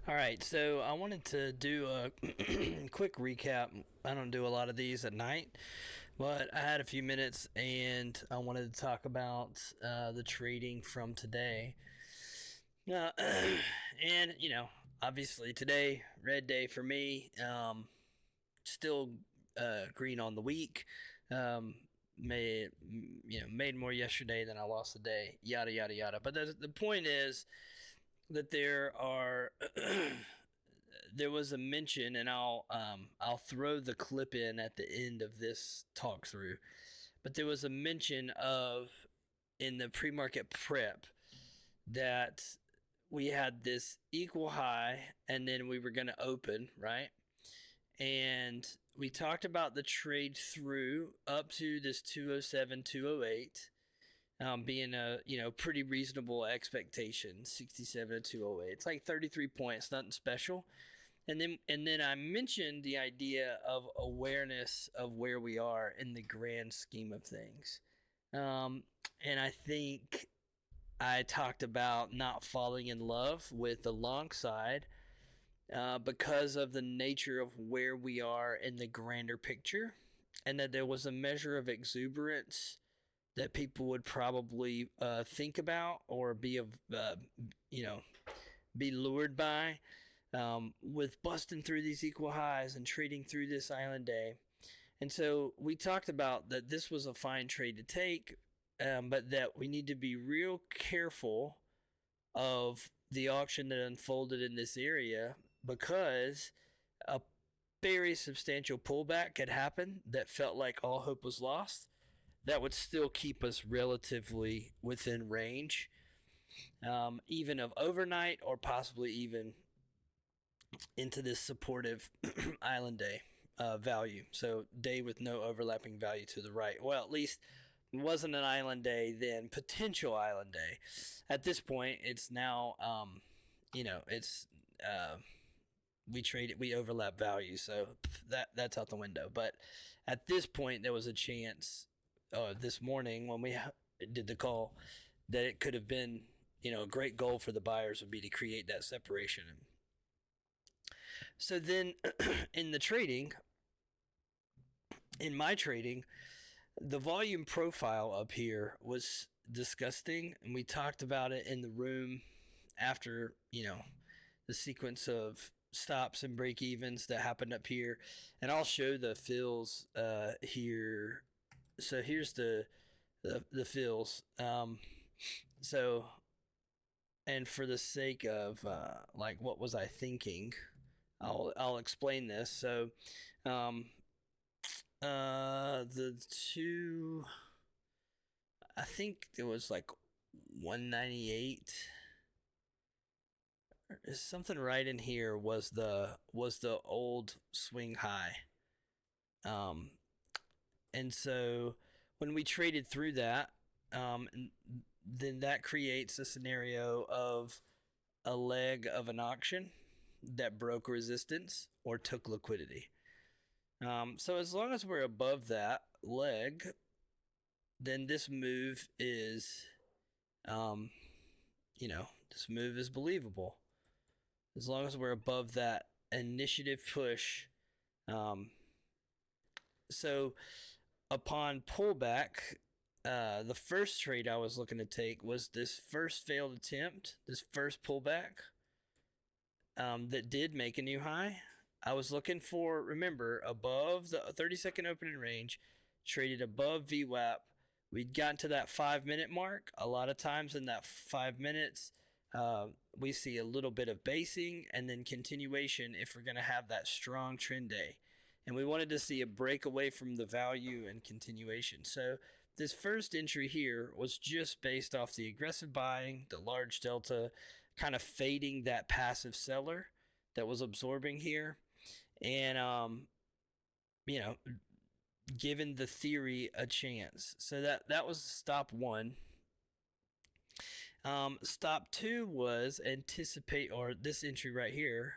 All right, so I wanted to do a quick recap. I don't do a lot of these at night, but I had a few minutes and I wanted to talk about the trading from today. Uh, and, obviously today, red day for me. Still green on the week. Um, made, made more yesterday than I lost today, yada, yada, yada. But the point is that there was a mention, and I'll throw the clip in at the end of this talk through. But there was a mention of in the pre-market prep that we had this equal high, and then we were going to open right, and we talked about the trade through up to this 207, 208. Being a pretty reasonable expectation, 67 to 208. It's like 33 points, nothing special. And then I mentioned the idea of awareness of where we are in the grand scheme of things. And I think I talked about not falling in love with the long side because of the nature of where we are in the grander picture, and that there was a measure of exuberance that people would probably think about or you know, be lured by with busting through these equal highs and trading through this island day. And so we talked about that this was a fine trade to take, but that we need to be real careful of the auction that unfolded in this area because a very substantial pullback could happen that felt like all hope was lost. That would still keep us relatively within range, even of overnight or possibly even into this supportive island day value. So day with no overlapping value to the right. Well, at least it wasn't an island day then, potential island day. At this point, it's now, it's we trade it, we overlap value, so that's out the window. But at this point, there was a chance this morning when we did the call that it could have been, a great goal for the buyers would be to create that separation. So then in the trading, in my trading, the volume profile up here was disgusting, and we talked about it in the room after, the sequence of stops and break evens that happened up here. And I'll show the fills here. So here's the fills. So, and for the sake of like what was I thinking, I'll explain this. So, the two, I think it was like 198. Something right in here was the old swing high. Um, and so when we traded through that, then that creates a scenario of a leg of an auction that broke resistance or took liquidity. So as long as we're above that leg, then this move is, this move is believable. As long as we're above that initiative push. So upon pullback, the first trade I was looking to take was this first failed attempt, this first pullback that did make a new high. I was looking for, remember, above the 30-second opening range, traded above VWAP. We'd gotten to that 5-minute mark. A lot of times in that 5 minutes, we see a little bit of basing and then continuation if we're going to have that strong trend day. And we wanted to see a break away from the value and continuation. So this first entry here was just based off the aggressive buying, the large delta, kind of fading that passive seller that was absorbing here. And, given the theory a chance. So that was stop one. Stop two was this entry right here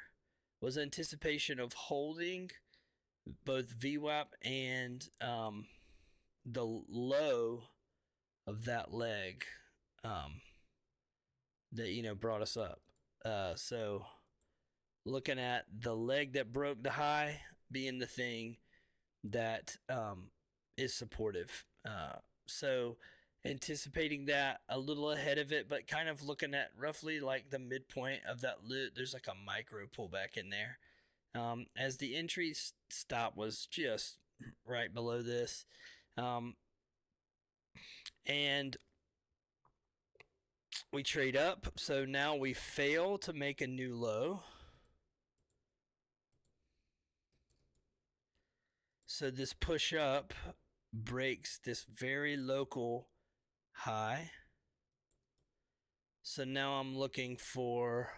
was anticipation of holding both VWAP and the low of that leg that brought us up. So looking at the leg that broke the high being the thing that is supportive. So anticipating that a little ahead of it, but kind of looking at roughly like the midpoint of that loop. There's like a micro pullback in there. As the entry stop was just right below this. Um, and we trade up. So now we fail to make a new low. So this push up breaks this very local high. So now I'm looking for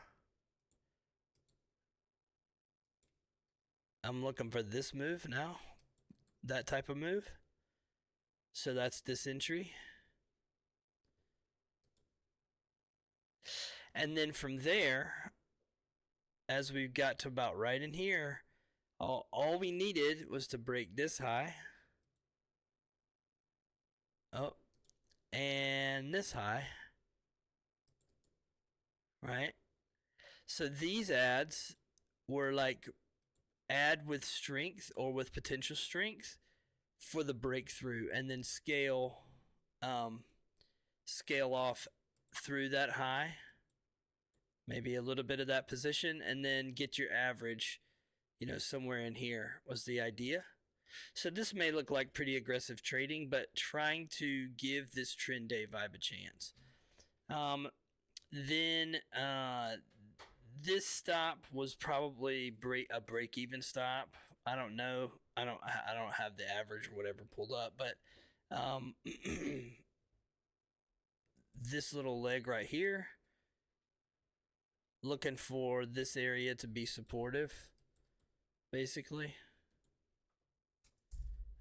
this move now, that type of move. So that's this entry. And then from there, as we got to about right in here, all we needed was to break this high. Oh, and this high. Right? So these ads were like add with strength or with potential strength for the breakthrough, and then scale off through that high, maybe a little bit of that position, and then get your average, somewhere in here was the idea. So this may look like pretty aggressive trading, but trying to give this trend day vibe a chance. Then this stop was probably a break even stop. I don't know. I don't have the average or whatever pulled up, but this little leg right here, looking for this area to be supportive, basically.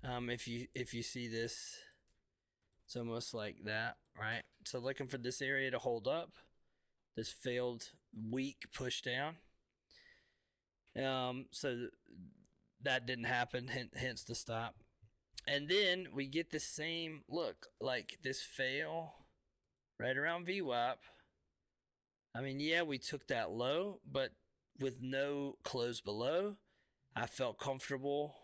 If you see this, it's almost like that, right? So looking for this area to hold up. This failed weak push down. So that didn't happen, hence the stop. And then we get the same look, like this fail right around VWAP. I mean, yeah, we took that low, but with no close below, I felt comfortable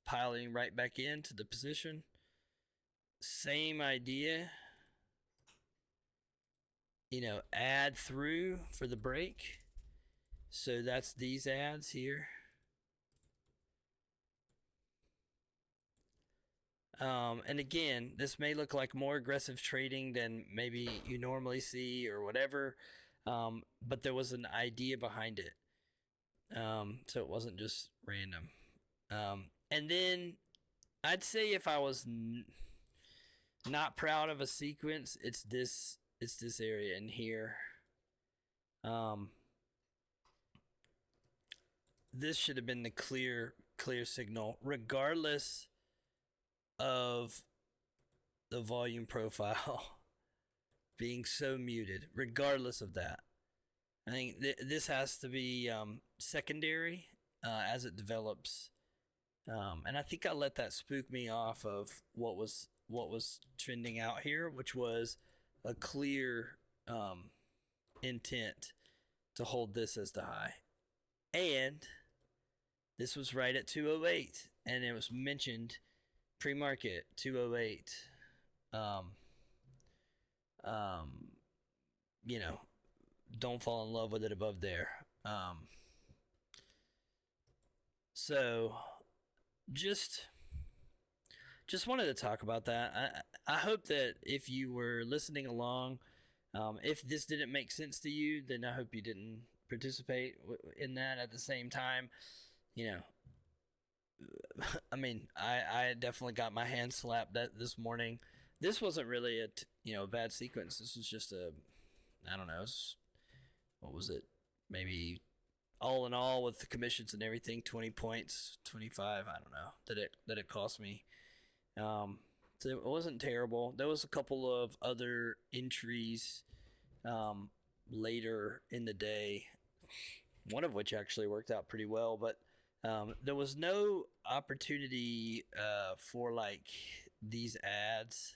piling right back into the position. Same idea. Add through for the break. So that's these ads here. And again, this may look like more aggressive trading than maybe you normally see or whatever, but there was an idea behind it. So it wasn't just random. And then I'd say if I was not proud of a sequence, it's this area in here. This should have been the clear signal, regardless of the volume profile being so muted. Regardless of that, I think this has to be secondary as it develops. And I think I let that spook me off of what was trending out here, which was a clear intent to hold this as the high. And this was right at 208, and it was mentioned pre-market 208. Don't fall in love with it above there. So just wanted to talk about that. I hope that if you were listening along, if this didn't make sense to you, then I hope you didn't participate in that. At the same time, I mean, I definitely got my hand slapped this morning. This wasn't really a bad sequence. This was just I don't know, what was it? Maybe all in all with the commissions and everything, 20 points, 25. I don't know that it cost me. So it wasn't terrible. There was a couple of other entries later in the day, one of which actually worked out pretty well, but there was no opportunity for like these ads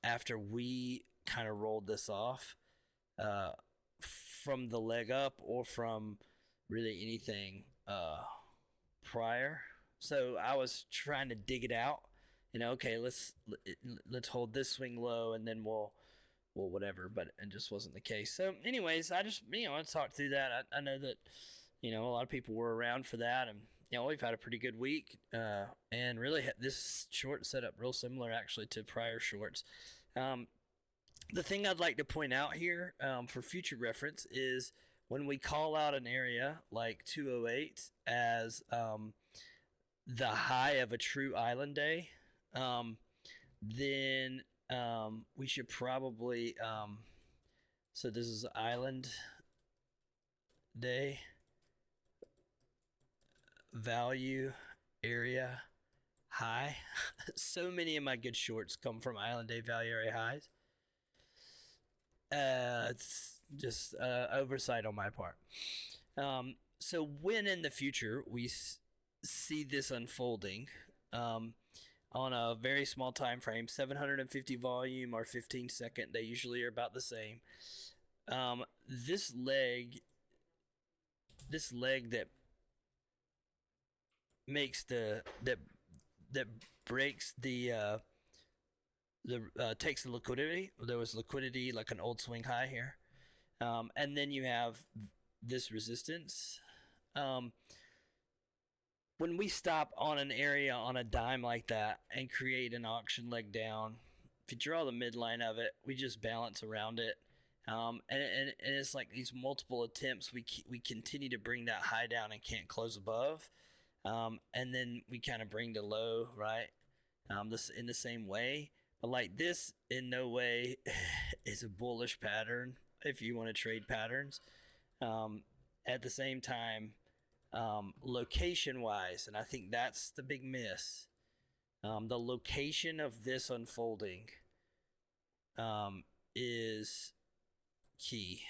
after we kind of rolled this off from the leg up or from really anything prior. So I was trying to dig it out. Okay, let's hold this swing low and then we'll whatever. But it just wasn't the case. So, anyways, I just I talked through that. I know that a lot of people were around for that, and we've had a pretty good week, and really this short setup real similar actually to prior shorts. The thing I'd like to point out here, for future reference, is when we call out an area like 208 as the high of a true island day, then we should probably, so this is island day, value area high. So many of my good shorts come from island day value area highs. It's just oversight on my part. So when in the future we see this unfolding, on a very small time frame, 750 volume or 15-second, they usually are about the same. This leg that makes that breaks the takes the liquidity. There was liquidity like an old swing high here, and then you have this resistance. When we stop on an area on a dime like that and create an auction leg down, if you draw the midline of it, we just balance around it. And it's like these multiple attempts. We continue to bring that high down and can't close above. And then we kind of bring the low, right? This in the same way. But like this in no way is a bullish pattern if you want to trade patterns. At the same time, location wise, and I think that's the big miss. The location of this unfolding is key.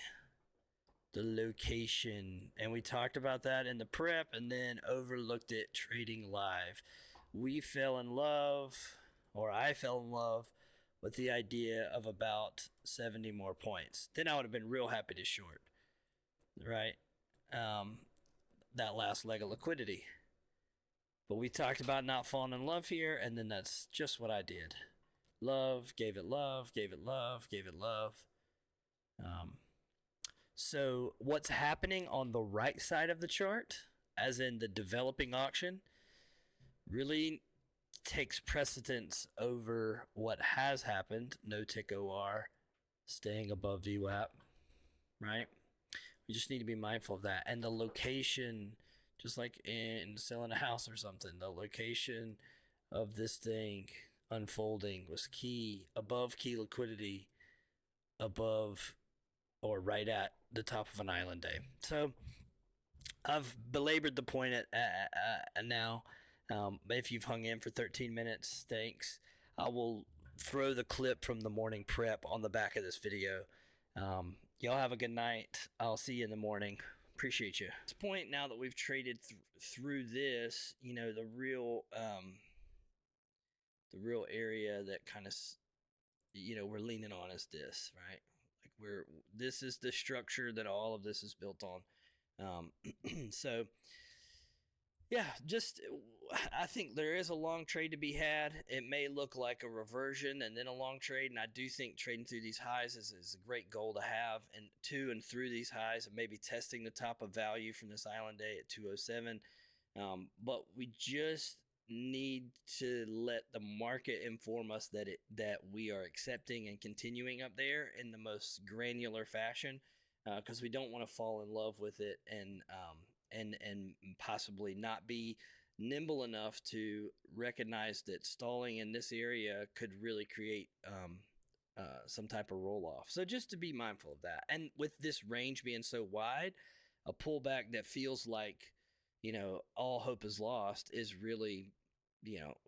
The location, and we talked about that in the prep and then overlooked it trading live. We fell in love, or I fell in love with the idea of about 70 more points. Then I would have been real happy to short, right? That last leg of liquidity. But we talked about not falling in love here, and then that's just what I did. Love, gave it love, gave it love, gave it love. So what's happening on the right side of the chart, as in the developing auction, really takes precedence over what has happened. No tick OR, staying above VWAP, right? We just need to be mindful of that. And the location, just like in selling a house or something, the location of this thing unfolding was key, above key liquidity, above or right at the top of an island day. So I've belabored the point now. If you've hung in for 13 minutes, thanks. I will throw the clip from the morning prep on the back of this video. Y'all have a good night. I'll see you in the morning. Appreciate you. At this point, now that we've traded through this, the real area that kind of we're leaning on is this, right? Like this is the structure that all of this is built on. So yeah, I think there is a long trade to be had. It may look like a reversion and then a long trade, and I do think trading through these highs is a great goal to have, and to and through these highs, and maybe testing the top of value from this island day at 207. But we just need to let the market inform us that we are accepting and continuing up there in the most granular fashion, because we don't want to fall in love with it and possibly not be nimble enough to recognize that stalling in this area could really create some type of roll off. So just to be mindful of that. And with this range being so wide, a pullback that feels like all hope is lost is really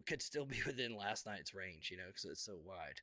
could still be within last night's range, because it's so wide.